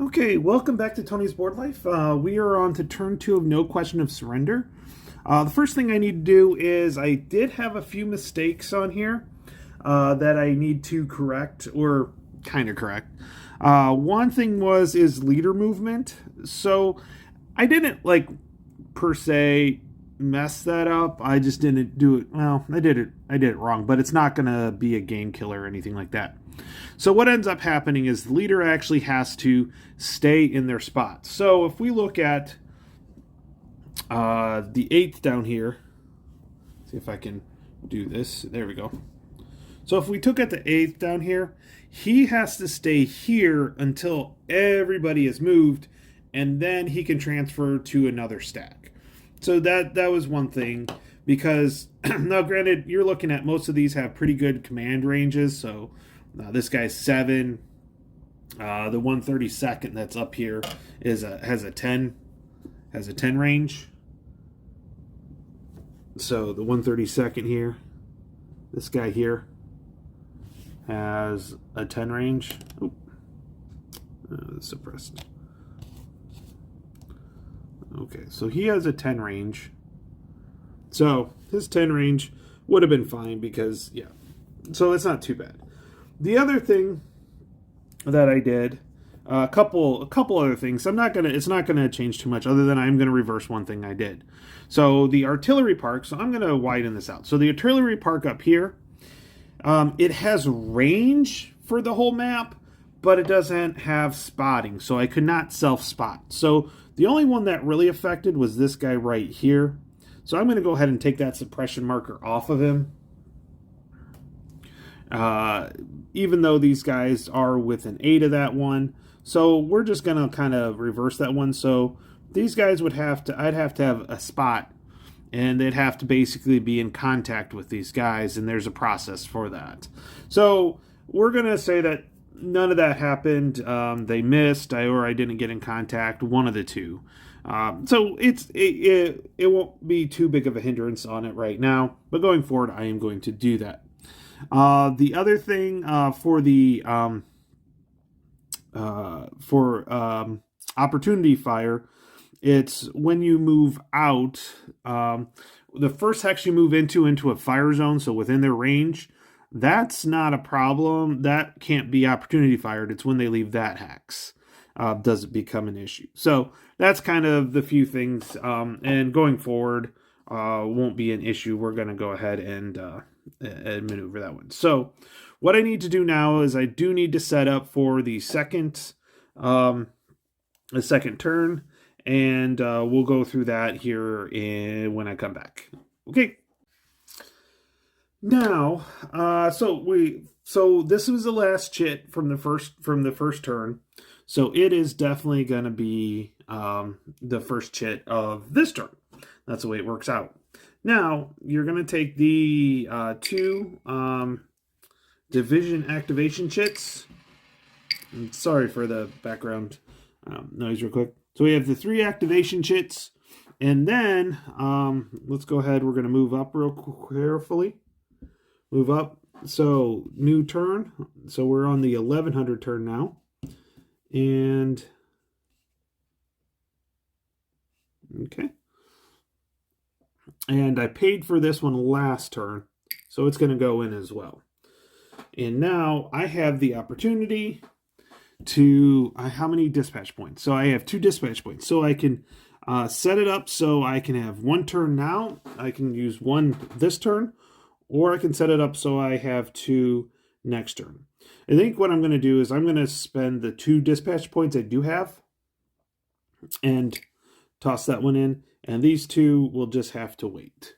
Okay, welcome back to Tony's Board Life. We are on to turn 2 of No Question of Surrender. The first thing I need to do is I did have a few mistakes on here that I need to correct, or kind of correct. One thing is leader movement. So I didn't per se mess that up. I just didn't do it. Well, I did it wrong, but it's not going to be a game killer or anything like that. So what ends up happening is the leader actually has to stay in their spot. So if we look at the 8th down here, see if I can do this. There we go. So if we took at the 8th down here, he has to stay here until everybody is moved, and then he can transfer to another stack. So that was one thing, because now granted, you're looking at most of these have pretty good command ranges. So this guy's 7. The 132nd that's up here has a 10 range. So the 132nd here, this guy here has a 10 range. Oh, suppressed. Okay, so he has a 10 range. So his 10 range would have been fine because, yeah. So it's not too bad. The other thing that I did, a couple other things. It's not gonna change too much, other than I'm gonna reverse one thing I did. So the artillery park. So I'm gonna widen this out. So the artillery park up here, it has range for the whole map, but it doesn't have spotting. So I could not self-spot. So the only one that really affected was this guy right here. So I'm gonna go ahead and take that suppression marker off of him. Even though these guys are within 8 of that one. So we're just going to kind of reverse that one. So these guys I'd have to have a spot, and they'd have to basically be in contact with these guys, and there's a process for that. So we're going to say that none of that happened. They missed, or I didn't get in contact, one of the two. So it won't be too big of a hindrance on it right now, but going forward, I am going to do that. The other thing for the opportunity fire, it's when you move out, the first hex you move into a fire zone, so within their range, that's not a problem. That can't be opportunity fired. It's when they leave that hex does it become an issue. So that's kind of the few things, and going forward won't be an issue. We're going to go ahead and maneuver that one. So what I need to do now is I do need to set up for the second turn, and we'll go through that here when I come back. Okay. Now, so this was the last chit from the first turn. So it is definitely going to be the first chit of this turn. That's the way it works out. Now, you're going to take the 2 division activation chits. I'm sorry for the background noise real quick. So we have the 3 activation chits. And then, let's go ahead. We're going to move up real carefully. Move up. So, new turn. So we're on the 1100 turn now. And, okay. And I paid for this one last turn, so it's going to go in as well. And now I have the opportunity to, how many dispatch points? So I have 2 dispatch points. So I can set it up so I can have 1 turn now. I can use 1 this turn, or I can set it up so I have 2 next turn. I think what I'm going to do is I'm going to spend the 2 dispatch points I do have and toss that one in. And these 2 will just have to wait.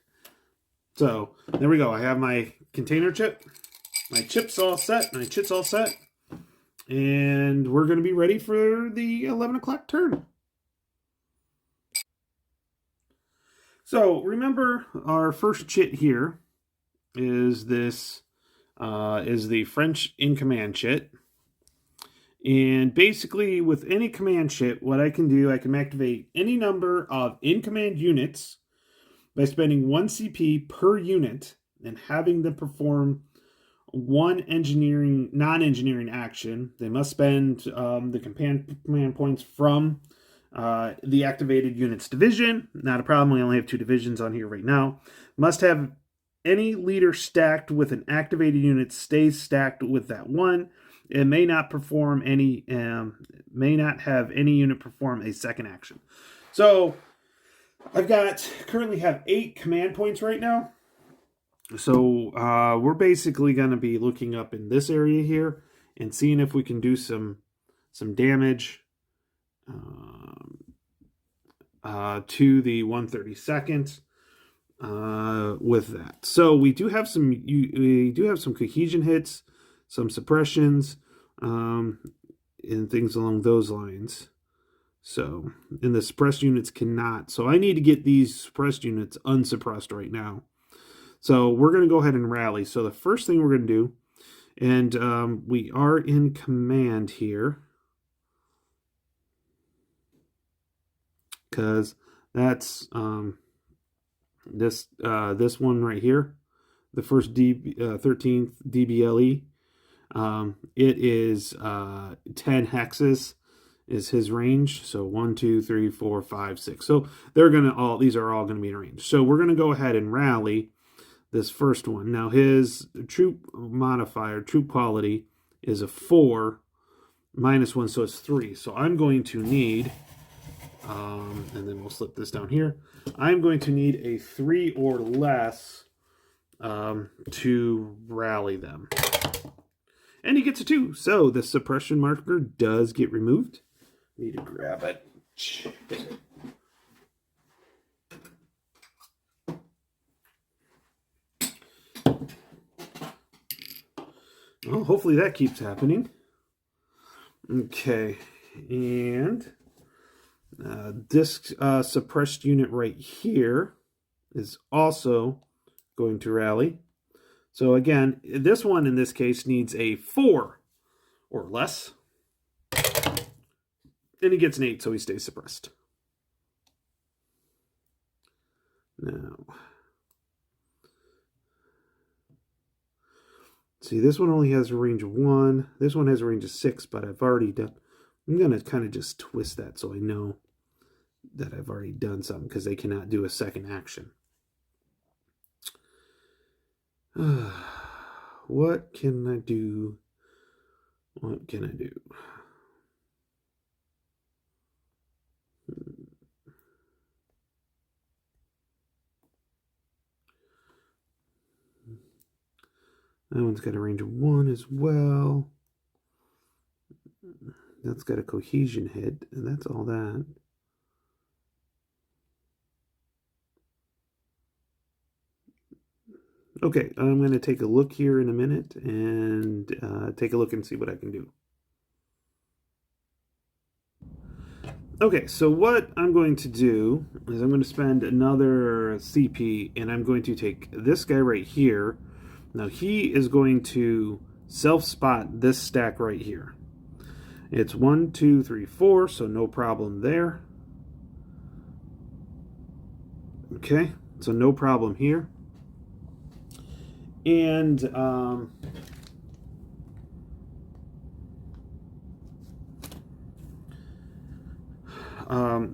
So there we go. I have my container chip. My chip's all set. My chit's all set. And we're going to be ready for the 11 o'clock turn. So remember, our first chit here is this, is the French in command chit. And basically, with any command chit, what I can do, I can activate any number of in-command units by spending 1 CP per unit and having them perform one non-engineering action. They must spend the command points from the activated unit's division. Not a problem. We only have 2 divisions on here right now. Must have any leader stacked with an activated unit stays stacked with that one. It may not have any unit perform a second action. So currently have 8 command points right now. So we're basically going to be looking up in this area here and seeing if we can do some damage to the 132nd with that. So we do have some cohesion hits, some suppressions, and things along those lines. So, and the suppressed units cannot. So I need to get these suppressed units unsuppressed right now. So we're going to go ahead and rally. So the first thing we're going to do, and we are in command here, because that's this one right here, the first 13th DBLE. It is 10 hexes is his range. So 1, 2, 3, 4, 5, 6. So these are all gonna be in range. So we're gonna go ahead and rally this first one. Now his troop modifier, troop quality, is a 4 -1, so it's 3. So I'm going to need, and then we'll slip this down here. I'm going to need a 3 or less to rally them. And he gets a 2. So the suppression marker does get removed. Need to grab it. Well, hopefully that keeps happening. Okay. And this suppressed unit right here is also going to rally. So again, this one in this case needs a 4 or less. And he gets an 8, so he stays suppressed. Now, see, this one only has a range of 1. This one has a range of 6, but I've already done. I'm going to kind of just twist that so I know that I've already done something, because they cannot do a second action. What can I do? What can I do? That one's got a range of 1 as well. That's got a cohesion hit, and that's all that. Okay, I'm going to take a look here in a minute and take a look and see what I can do. Okay, so what I'm going to do is I'm going to spend another CP, and I'm going to take this guy right here. Now he is going to self-spot this stack right here. It's 1, 2, 3, 4, so no problem there. Okay, so no problem here. And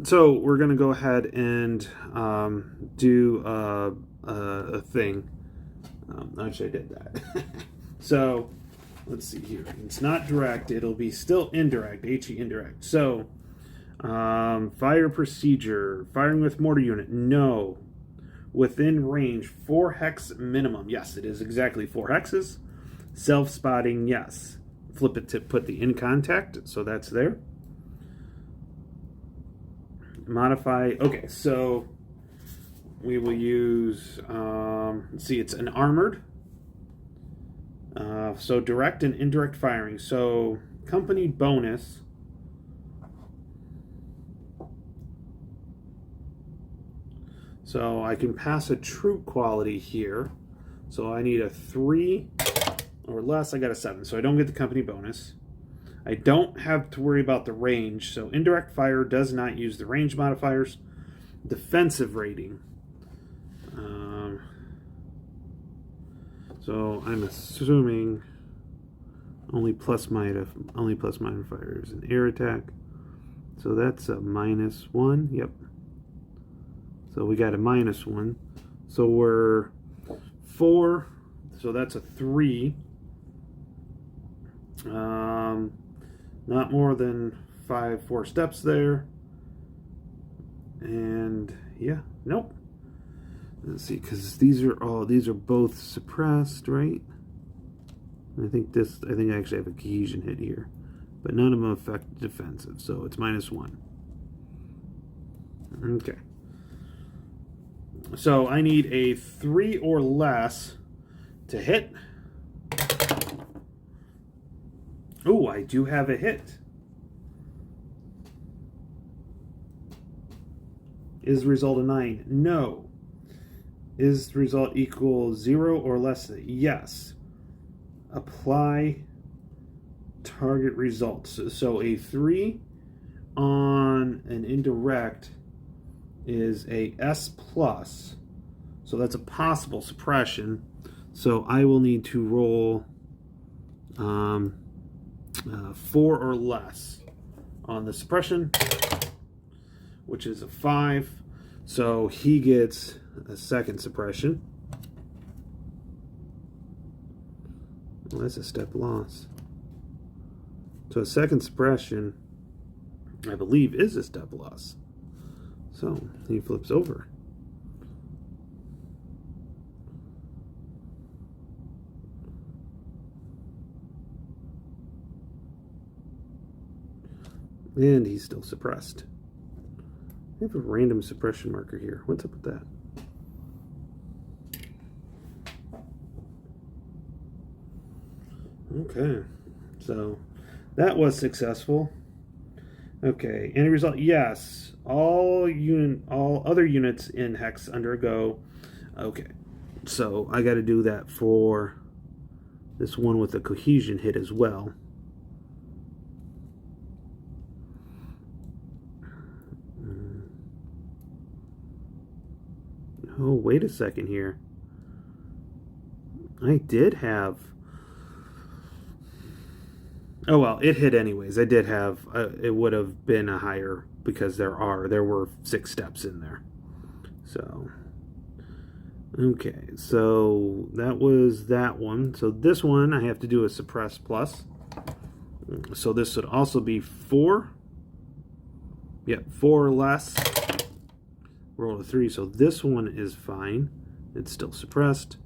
so we're going to go ahead and do a thing. Actually, I did that. So let's see here. It's not direct. It'll be still indirect. HE indirect. So fire procedure. Firing with mortar unit. No. Within range. 4 hex minimum. Yes, it is exactly 4 hexes. Self-spotting. Yes. Flip it to put the in contact. So that's there. Modify. Okay, so we will use, let's see, it's an armored. So direct and indirect firing. So company bonus. So I can pass a troop quality here. So I need a 3 or less. I got a 7, so I don't get the company bonus. I don't have to worry about the range. So indirect fire does not use the range modifiers. Defensive rating. So So I'm assuming only plus modifiers in air attack. So that's a -1. Yep. So we got a -1. So we're 4. So that's a 3. Not more than 4 steps there. And yeah, nope. Let's see, because these are both suppressed, right? I think I actually have a cohesion hit here, but none of them affect defensive, so it's -1. Okay. So I need a 3 or less to hit. Oh, I do have a hit. Is the result a 9? No. Is the result equal 0 or less? Yes. Apply target results. So a 3 on an indirect is a S+. So that's a possible suppression. So I will need to roll 4 or less on the suppression, which is a 5. So he gets a second suppression. Well, that's a step loss. So a second suppression, I believe, is a step loss. So he flips over. And he's still suppressed. I have a random suppression marker here. What's up with that? Okay, so that was successful. Okay, any result? Yes. All other units in Hex undergo. Okay, so I got to do that for this one with a cohesion hit as well. Oh, wait a second here. I did have... Oh, well, it hit anyways. I did have... it would have been a higher because there were 6 steps in there. So... Okay, so that was that one. So this one, I have to do a suppress plus. So this would also be 4. Yep, 4 or less. Roll a 3, so this one is fine. It's still suppressed.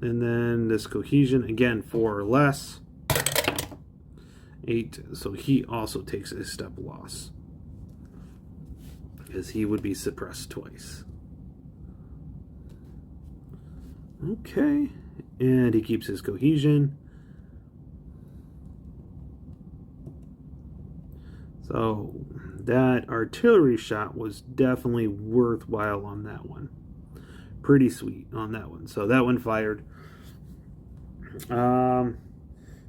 And then this cohesion, again, 4 or less. 8, so he also takes a step loss, because he would be suppressed twice. Okay, and he keeps his cohesion. So that artillery shot was definitely worthwhile on that one. Pretty sweet on that one. So that one fired.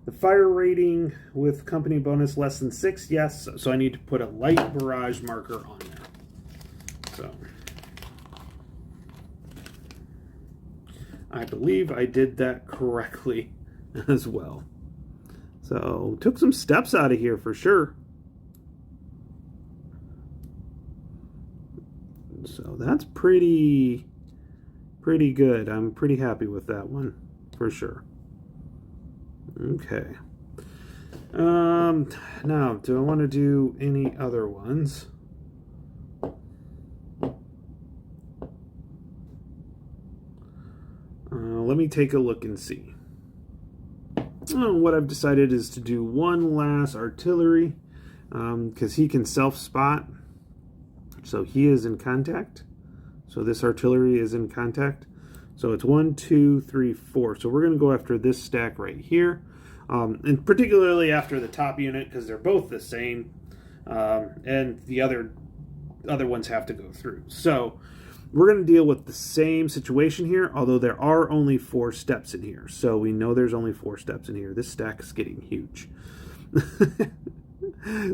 The fire rating with company bonus less than 6, yes. So I need to put a light barrage marker on there. So I believe I did that correctly as well. So took some steps out of here for sure. So that's pretty good. I'm pretty happy with that one for sure. Okay. Now, do I want to do any other ones? Let me take a look and see. What I've decided is to do one last artillery, because he can self-spot. So he is in contact. So this artillery is in contact. So it's 1, 2, 3, 4. So we're going to go after this stack right here. And particularly after the top unit, because they're both the same. And the other ones have to go through. So we're going to deal with the same situation here, although there are only 4 steps in here. So we know there's only 4 steps in here. This stack is getting huge.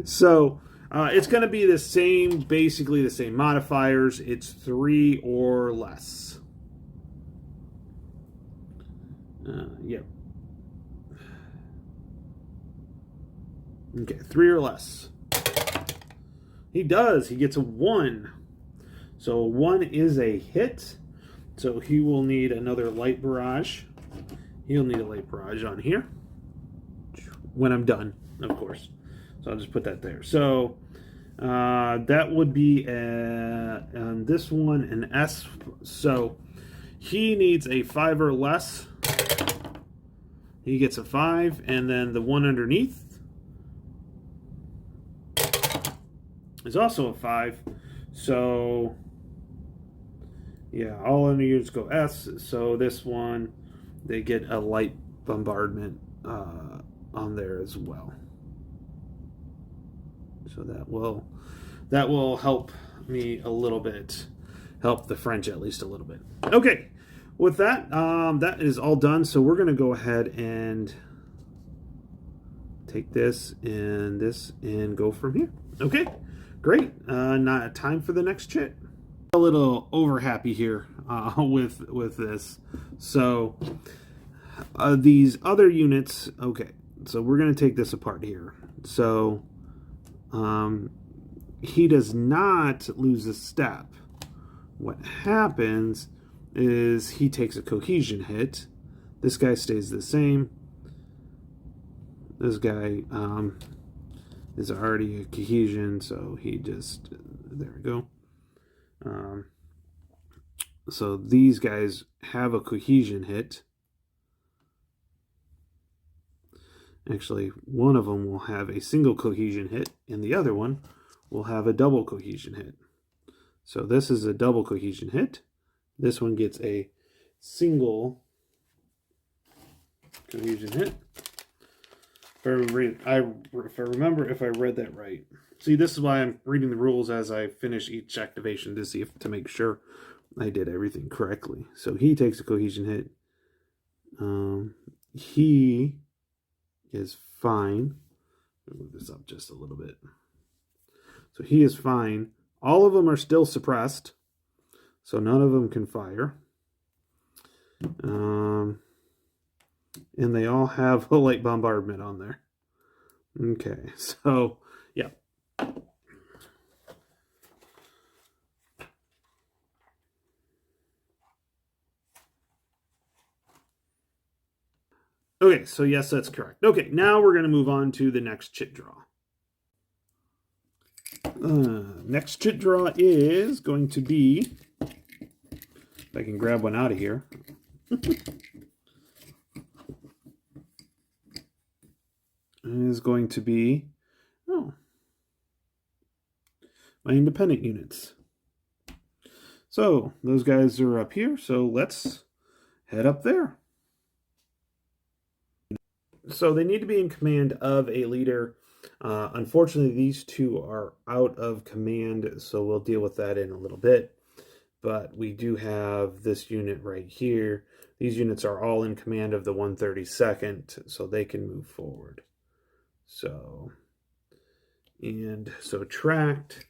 So it's going to be the same, basically the same modifiers. It's 3 or less. Yep. Okay, 3 or less. He does. He gets a 1. So 1 is a hit. So he will need another light barrage. He'll need a light barrage on here. When I'm done, of course. So I'll just put that there. So that would be on this one an S. So he needs a 5 or less. He gets a 5, and then the one underneath is also a 5. So yeah, all under units go S. So this one, they get a light bombardment on there as well. So that will help me a little bit, help the French at least a little bit. Okay, with that, that is all done. So we're going to go ahead and take this and go from here. Okay, great. Not time for the next chit. A little over happy here with this. So these other units. Okay, so we're going to take this apart here. So he does not lose a step. What happens is he takes a cohesion hit. This guy stays the same. This guy is already a cohesion, so he just, there we go. So these guys have a cohesion hit. Actually, one of them will have a single cohesion hit, and the other one will have a double cohesion hit. So this is a double cohesion hit. This one gets a single cohesion hit. If I remember if I read that right. See, this is why I'm reading the rules as I finish each activation to see to make sure I did everything correctly. So he takes a cohesion hit. He is fine. I'll move this up just a little bit. So he is fine. All of them are still suppressed, so none of them can fire. And they all have a light bombardment on there. Okay, so yeah. Okay, so yes, that's correct. Okay, now we're going to move on to the next chit draw. Next chit draw is going to be, if I can grab one out of here. Is going to be, my independent units. So those guys are up here, so let's head up there. So they need to be in command of a leader. Unfortunately, these two are out of command, so we'll deal with that in a little bit. But we do have this unit right here. These units are all in command of the 132nd, so they can move forward. So tracked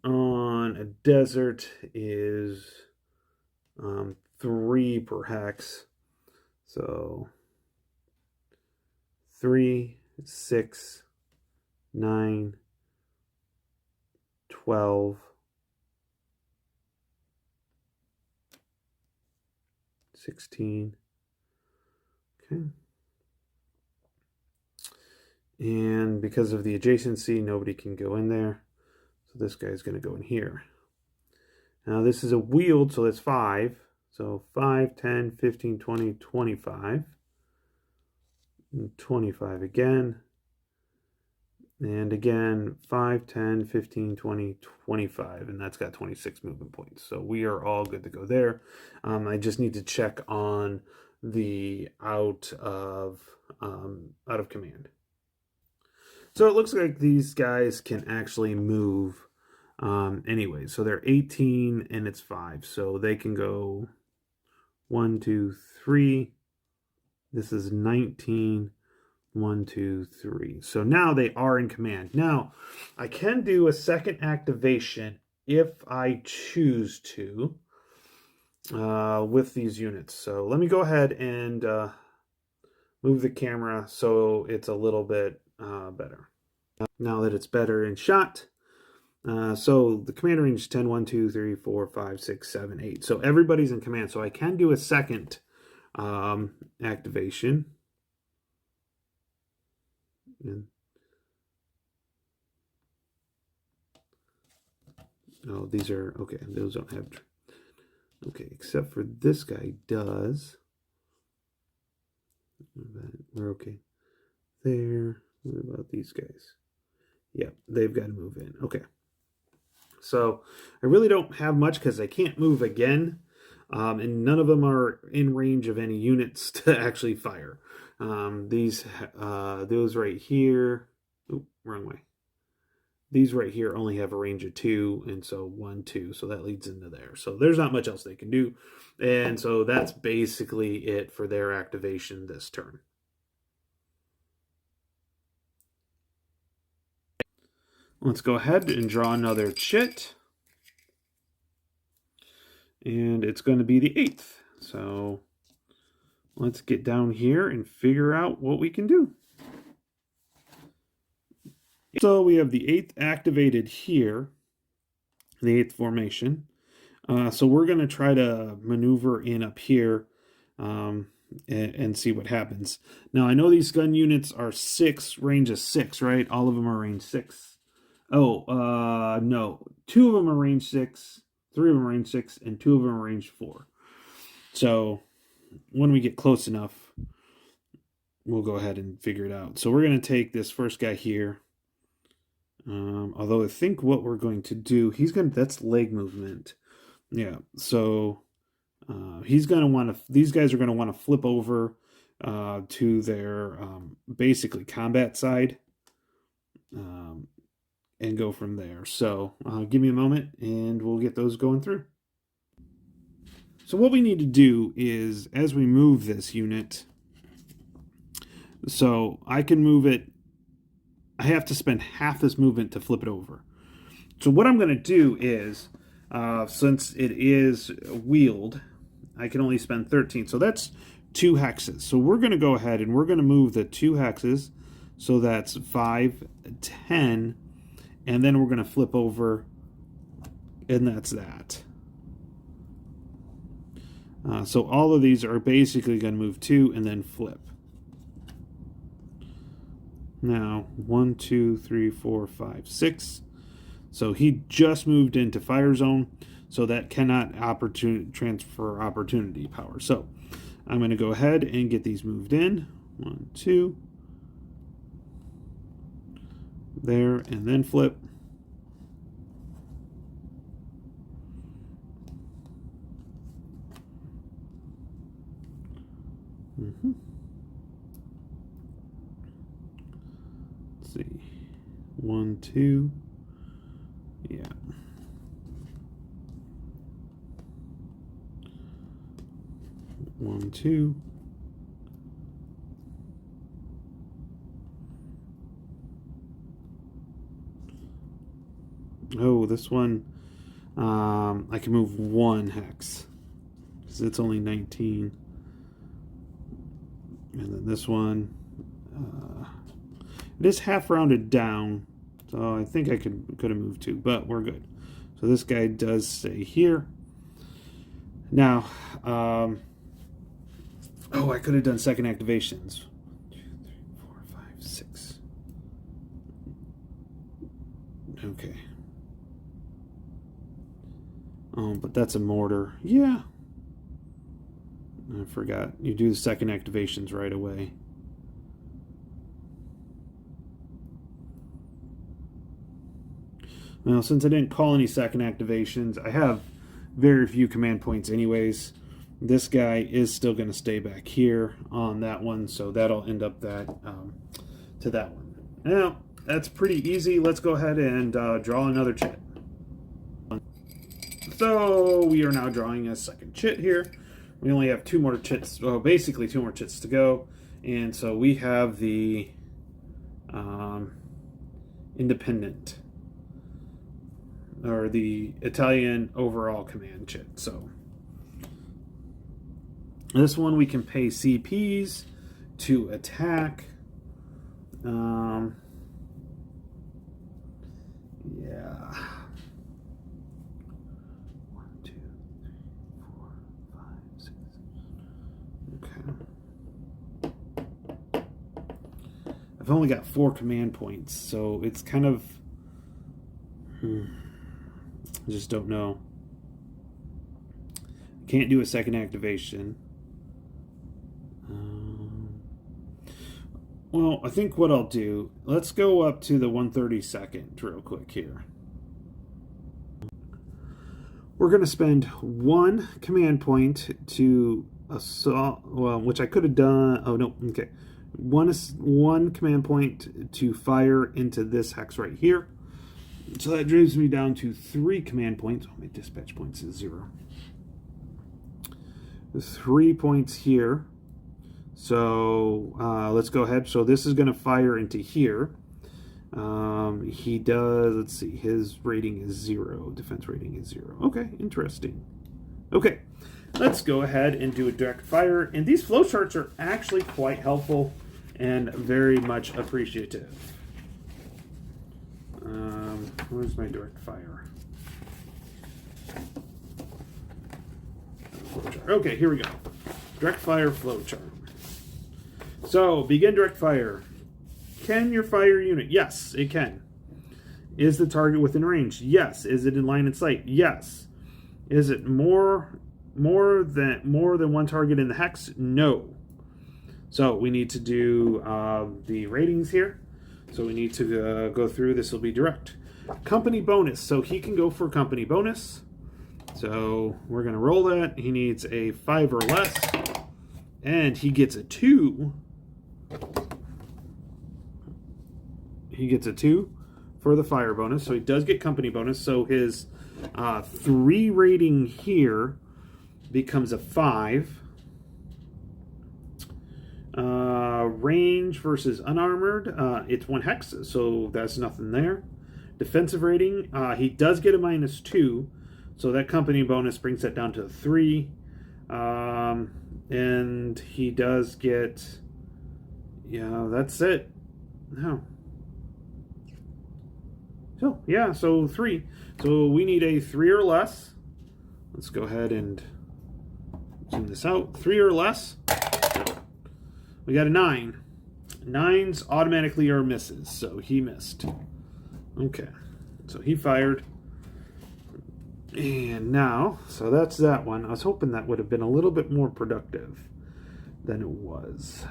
on a desert is 3 per hex. So 3, 6, 9, 12, 16. Okay. And because of the adjacency, nobody can go in there. So this guy's going to go in here. Now this is a wheeled, so that's 5. So 5, 10, 15, 20, 25. And 25 again. And again, 5, 10, 15, 20, 25. And that's got 26 movement points. So we are all good to go there. I just need to check on the out of command. So it looks like these guys can actually move anyway. So they're 18 and it's 5. So they can go 1, 2, 3. This is 19. 1, 2, 3. So now they are in command. Now, I can do a second activation if I choose to. with these units. So let me go ahead and move the camera so it's a little bit better. Now that it's better in shot, so the command range is 10, 1, 2, 3, 4, 5, 6, 7, 8. So everybody's in command. So I can do a second activation. And, oh, these are, okay, those don't have, okay, except for this guy does. We're okay. There. What about these guys? Yeah, they've got to move in. Okay. So I really don't have much because I can't move again. And none of them are in range of any units to actually fire. Those right here. Oh, wrong way. These right here only have a range of 2, and so 1, 2. So that leads into there. So there's not much else they can do. And so that's basically it for their activation this turn. Let's go ahead and draw another chit. And it's going to be the 8th. So let's get down here and figure out what we can do. So we have the 8th activated here, the 8th formation. So we're going to try to maneuver in up here and see what happens. Now, I know these gun units are 6, range of 6, right? All of them are range 6. Oh, no. 2 of them are range 6, 3 of them are range 6, and 2 of them are range 4. So when we get close enough, we'll go ahead and figure it out. So we're going to take this first guy here. Although I think what we're going to do, that's leg movement. Yeah, so he's going to want to, these guys are going to want to flip over to their basically combat side and go from there. So give me a moment and we'll get those going through. So what we need to do is, as we move this unit, so I can move it, I have to spend half this movement to flip it over. So what I'm going to do is, since it is wheeled, I can only spend 13. So that's 2 hexes. So we're going to go ahead and we're going to move the 2 hexes. So that's 5, 10. And then we're going to flip over. And that's that. So all of these are basically going to move 2 and then flip. Now, 1, 2, 3, 4, 5, 6. So he just moved into fire zone, so that cannot transfer opportunity power. So I'm going to go ahead and get these moved in. 1, 2. There, and then flip. Let's see. 1, 2. Yeah. One, 2. Oh, this one, I can move 1 hex because it's only 19. And then this one, it is half rounded down, so I think I could have moved 2, but we're good. So this guy does stay here. Now, oh, I could have done second activations. 1, 2, 3, 4, 5, 6. Okay. Oh, but that's a mortar. Yeah. I forgot. You do the second activations right away. Well, since I didn't call any second activations, I have very few command points anyways. This guy is still going to stay back here on that one, so that'll end up that to that one. Now, that's pretty easy. Let's go ahead and draw another chit. So we are now drawing a second chit here. We only have 2 more chits, well, basically 2 more chits to go. And so we have the independent, or the Italian overall command chit. So This one we can pay CPs to attack. Yeah. 1, 2, 3, 4, 5, 6. Okay. I've only got 4 command points, so it's kind of. I just don't know. Can't do a second activation. Well, I think what I'll do, let's go up to the 132nd real quick here. We're going to spend 1 command point to assault, well, which I could have done. Oh, no, okay. One command point to fire into this hex right here. So that drives me down to 3 command points. Oh, my dispatch points is 0. 3 points here. So let's go ahead. So this is going to fire into here. He does, let's see, his rating is 0. Defense rating is 0. Okay, interesting. Okay, let's go ahead and do a direct fire. And these flowcharts are actually quite helpful and very much appreciative. Where's my direct fire? Flowchart. Okay, here we go. Direct fire flowchart. So, begin direct fire. Can your fire unit? Yes, it can. Is the target within range? Yes. Is it in line of sight? Yes. Is it more than one target in the hex? No. So we need to do the ratings here. So we need to go through. This will be direct. Company bonus. So he can go for company bonus. So we're going to roll that. He needs a 5 or less. And he gets a 2. He gets a 2 for the fire bonus. So he does get company bonus. So his 3 rating here becomes a 5. Range versus unarmored. It's 1 hex, so that's nothing there. Defensive rating. He does get a -2. So that company bonus brings that down to 3. And he does get, yeah, that's it. No. So, yeah, so 3. So we need a 3 or less. Let's go ahead and zoom this out. 3 or less. We got a 9. 9s automatically are misses, so he missed. Okay, so he fired. And now, so that's that one. I was hoping that would have been a little bit more productive than it was.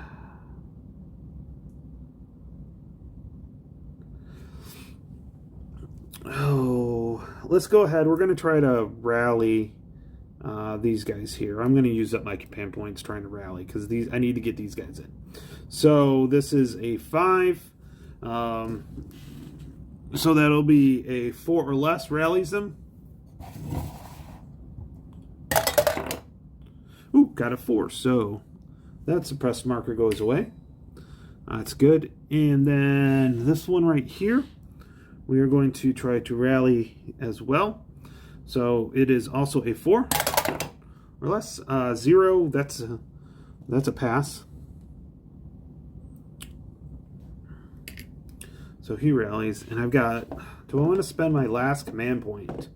Oh, let's go ahead. We're going to try to rally these guys here. I'm going to use up my command points trying to rally because I need to get these guys in. So this is a 5. So that'll be a 4 or less rallies them. Ooh, got a 4. So that suppressed marker goes away. That's good. And then this one right here, we are going to try to rally as well. So it is also a 4 or less. 0, that's a pass. So he rallies, and I've got, do I want to spend my last command point?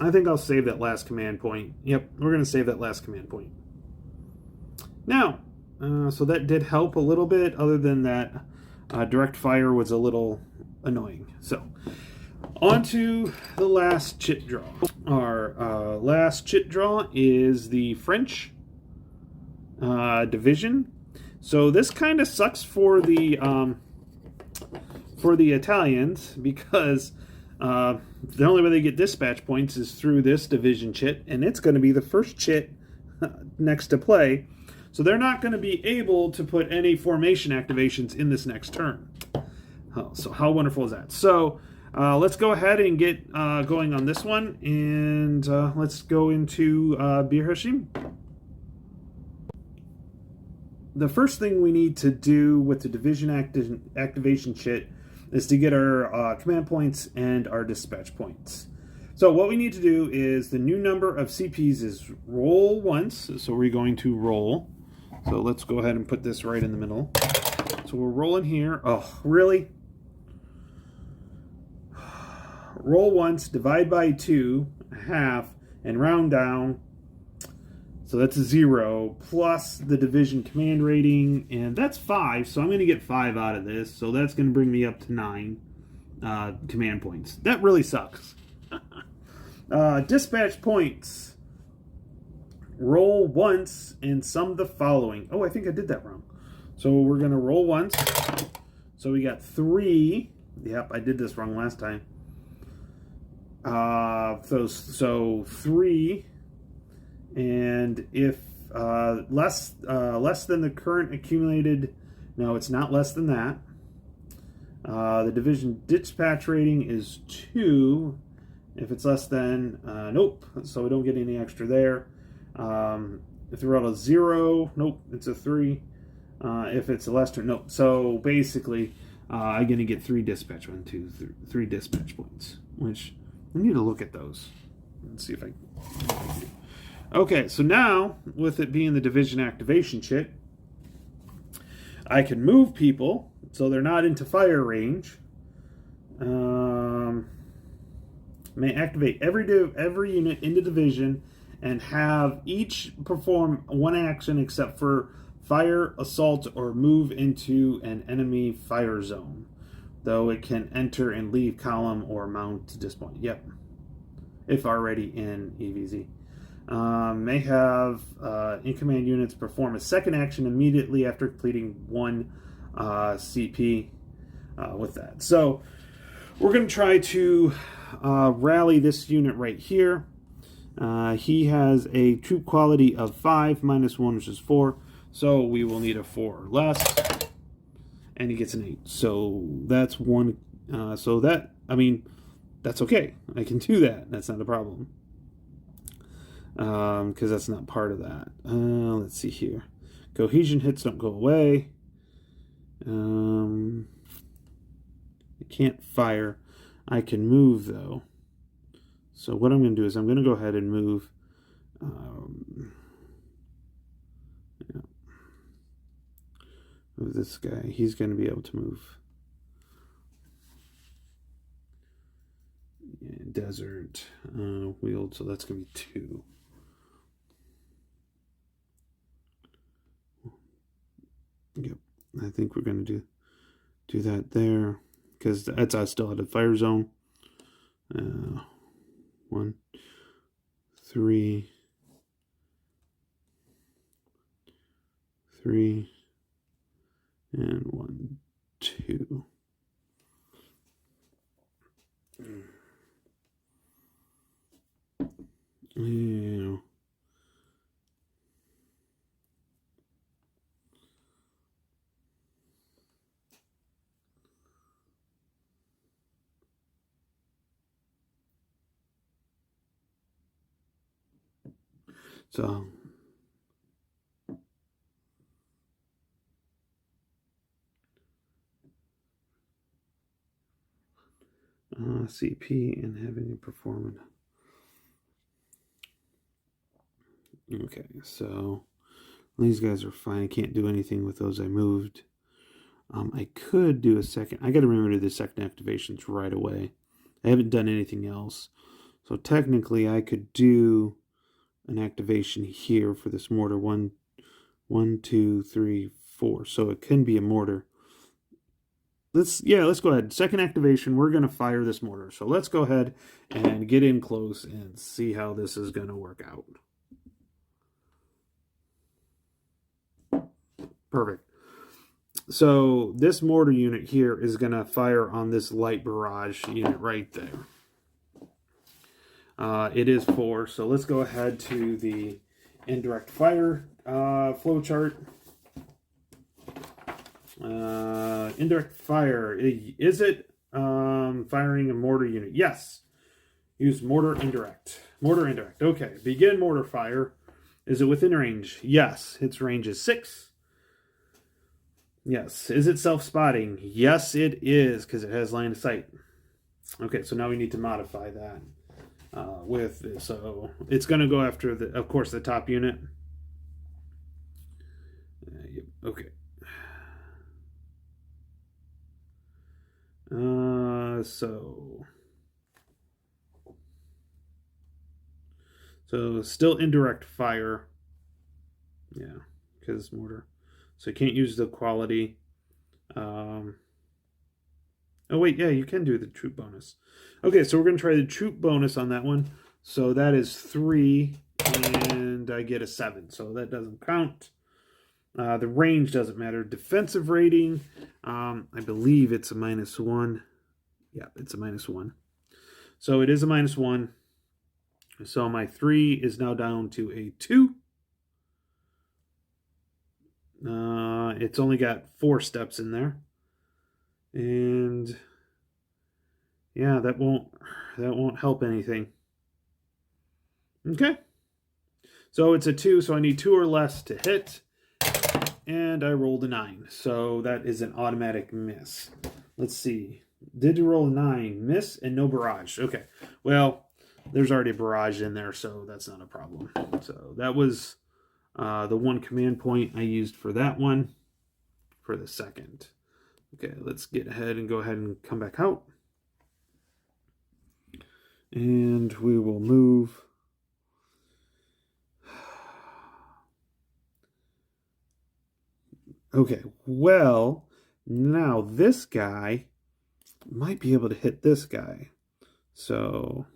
I think I'll save that last command point. Yep, we're going to save that last command point. Now, so that did help a little bit, other than that direct fire was a little annoying. So, on to the last chit draw. Our last chit draw is the French division. So this kind of sucks for the Italians, because the only way they get dispatch points is through this division chit, and it's going to be the first chit next to play. So they're not going to be able to put any formation activations in this next turn. Oh, so how wonderful is that? So let's go ahead and get going on this one, and let's go into Bir Hashim. The first thing we need to do with the division activation chit is to get our command points and our dispatch points. So what we need to do is the new number of CPs is roll once. So we're going to roll. So let's go ahead and put this right in the middle. So we're rolling here. Oh, really? Roll once, divide by 2, half, and round down. So that's a 0, plus the division command rating, and that's 5, so I'm going to get 5 out of this, so that's going to bring me up to 9 command points. That really sucks. Dispatch points. Roll once and sum the following. Oh, I think I did that wrong. So we're going to roll once. So we got 3. Yep, I did this wrong last time. So 3, and if less than the current accumulated, no, it's not less than that. The division dispatch rating is 2. If it's less than, nope. So we don't get any extra there. If the roll is 0, nope, it's a 3. If it's a lesser, nope. So basically, I'm gonna get 3 dispatch, 1, 2, 3 dispatch points, which I need to look at those. Let's see if I can. Okay, so now, with it being the division activation chit, I can move people so they're not into fire range. May activate every unit in the division and have each perform one action except for fire, assault, or move into an enemy fire zone. Though it can enter and leave column or mount to this point. Yep. If already in EVZ. May have in-command units perform a second action immediately after completing 1 CP with that. So we're going to try to rally this unit right here. He has a troop quality of 5 minus 1, which is 4. So we will need a 4 or less. And he gets an 8. So that's 1. So that, I mean, that's okay. I can do that. That's not a problem. Because that's not part of that. Let's see here. Cohesion hits don't go away. I can't fire. I can move, though. So what I'm going to do is I'm going to go ahead and move. Move this guy. He's going to be able to move. Yeah, desert. Wheeled, so that's going to be 2. Yep, I think we're going to do that there because that's I still had a fire zone. 1, 3, 3, and 1, 2. Yeah. So CP and having it perform. Okay, so these guys are fine. I can't do anything with those I moved. I could do a second. I got to remember to do the second activations right away. I haven't done anything else. So technically I could do an activation here for this mortar. 1, 2, 3, 4. So it can be a mortar. Let's go ahead. Second activation, we're going to fire this mortar. So let's go ahead and get in close and see how this is going to work out. Perfect. So this mortar unit here is going to fire on this light barrage unit right there. It is 4, so let's go ahead to the indirect fire flow chart. Indirect fire, is it firing a mortar unit? Yes. Use mortar indirect. Mortar indirect. Okay. Begin mortar fire. Is it within range? Yes. Its range is 6. Yes. Is it self-spotting? Yes, it is, because it has line of sight. Okay, so now we need to modify that so it's going to go after, of course, the top unit. Yep. Okay. So still indirect fire. Yeah, because mortar. So you can't use the quality. Oh wait, yeah, you can do the troop bonus. Okay, so we're gonna try the troop bonus on that one. So that is 3, and I get a 7. So that doesn't count. The range doesn't matter. Defensive rating, I believe it's a -1. Yeah, it's a -1. So it is a -1. So my 3 is now down to a 2. It's only got 4 steps in there. And yeah, that won't help anything. Okay. So it's a 2, so I need 2 or less to hit. And I rolled a 9. So that is an automatic miss. Let's see. Did you roll a 9? Miss and no barrage. Okay. Well, there's already a barrage in there, so that's not a problem. So that was the one command point I used for that one for the second. Okay, let's get ahead and go ahead and come back out. And we will move. Okay, well, now this guy might be able to hit this guy. So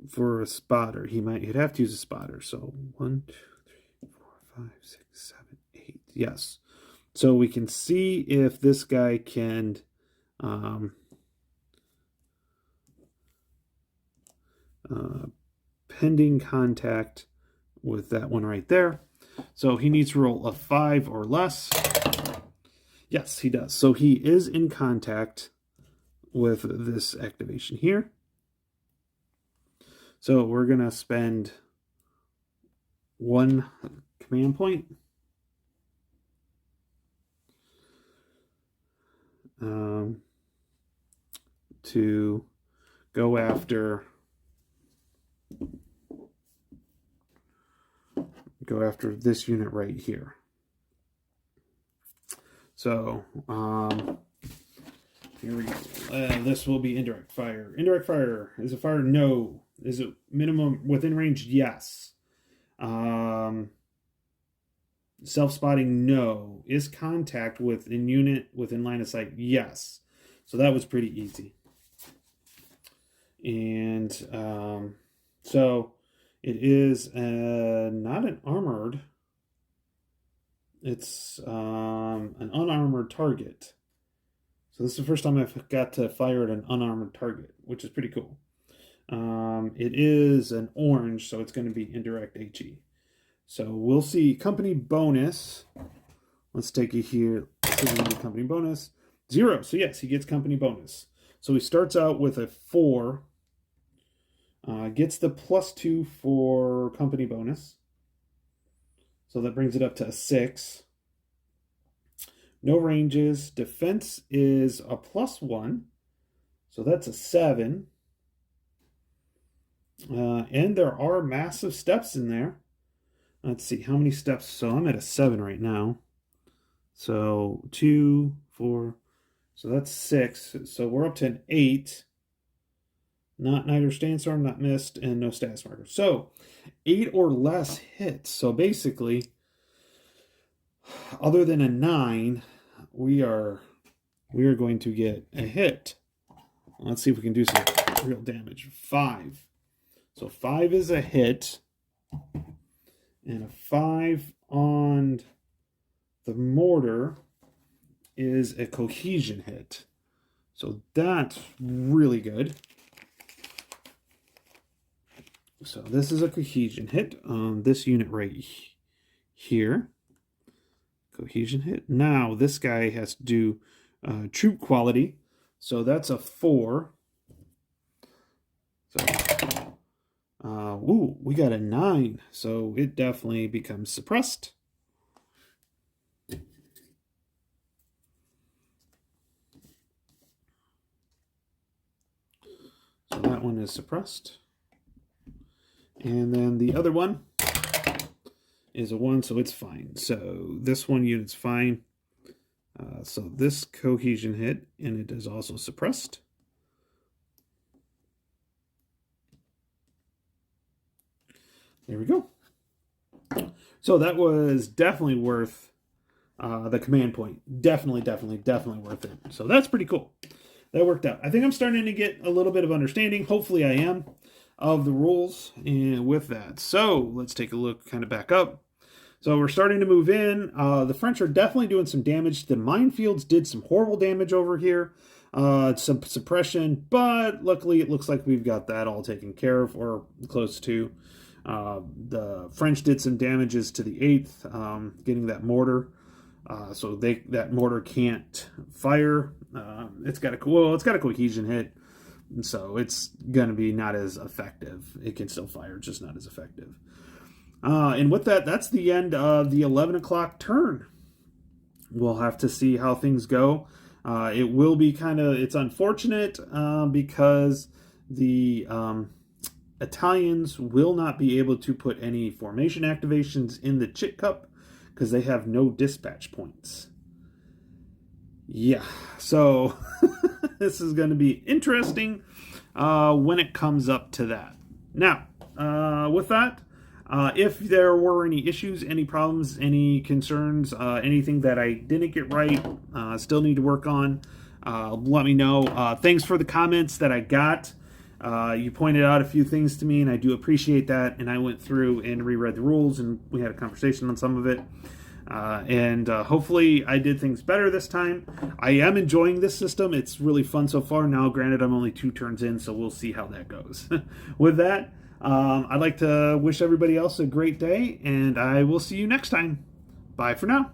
for a spotter, he'd have to use a spotter. So 1, 2, 3, 4, 5, 6, 7, 8. Yes. So we can see if this guy can pending contact with that one right there. So he needs to roll a 5 or less. Yes, he does. So he is in contact with this activation here. So we're going to spend 1 command point. To go after this unit right here. So here we go. This will be indirect fire. Indirect fire. Is it fire? No. Is it minimum within range? Yes. Self-spotting? No. Is contact within unit within line of sight? Yes. So that was pretty easy. And so it is not an armored. It's an unarmored target. So this is the first time I've got to fire at an unarmored target, which is pretty cool. It is an orange, so it's going to be indirect HE. So we'll see company bonus. Let's take it here. Company bonus 0. So yes, he gets company bonus. So he starts out with a 4. Gets the +2 for company bonus. So that brings it up to a 6. No ranges. Defense is a +1. So that's a 7. And there are massive steps in there. Let's see, how many steps? So I'm at a 7 right now. So 2, 4. So that's 6. So we're up to an 8. Not Night or Sandstorm, not Mist, and no status marker. So 8 or less hits. So basically, other than a 9, we are going to get a hit. Let's see if we can do some real damage. 5. So 5 is a hit. And a 5 on the mortar is a cohesion hit. So that's really good. So this is a cohesion hit on this unit right here. Cohesion hit. Now this guy has to do troop quality. So that's a 4. So, we got a 9. So it definitely becomes suppressed. So that one is suppressed. And then the other one is a 1, so it's fine. So this one unit's fine. So this cohesion hit, and it is also suppressed. There we go. So that was definitely worth the command point. Definitely worth it. So that's pretty cool. That worked out. I think I'm starting to get a little bit of understanding. Hopefully I am, of the rules and with that. So let's take a look kind of back up. So we're starting to move in. The French are definitely doing some damage. The minefields did some horrible damage over here. Some suppression, but luckily it looks like we've got that all taken care of, or close to. The French did some damages to the 8th, getting that mortar. So that mortar can't fire. It's got a cohesion hit, so it's gonna be not as effective. It can still fire, just not as effective. And with that, that's the end of the 11 o'clock turn. We'll have to see how things go. It will be it's unfortunate because the Italians will not be able to put any formation activations in the Chit Cup because they have no dispatch points. Yeah, so this is going to be interesting when it comes up to that. Now, with that, if there were any issues, any problems, any concerns, anything that I didn't get right, still need to work on, let me know. Thanks for the comments that I got. You pointed out a few things to me, and I do appreciate that. And I went through and reread the rules, and we had a conversation on some of it. And hopefully I did things better this time. I am enjoying this system. It's really fun so far. Now, granted, I'm only 2 turns in, so we'll see how that goes. With that, I'd like to wish everybody else a great day, and I will see you next time. Bye for now.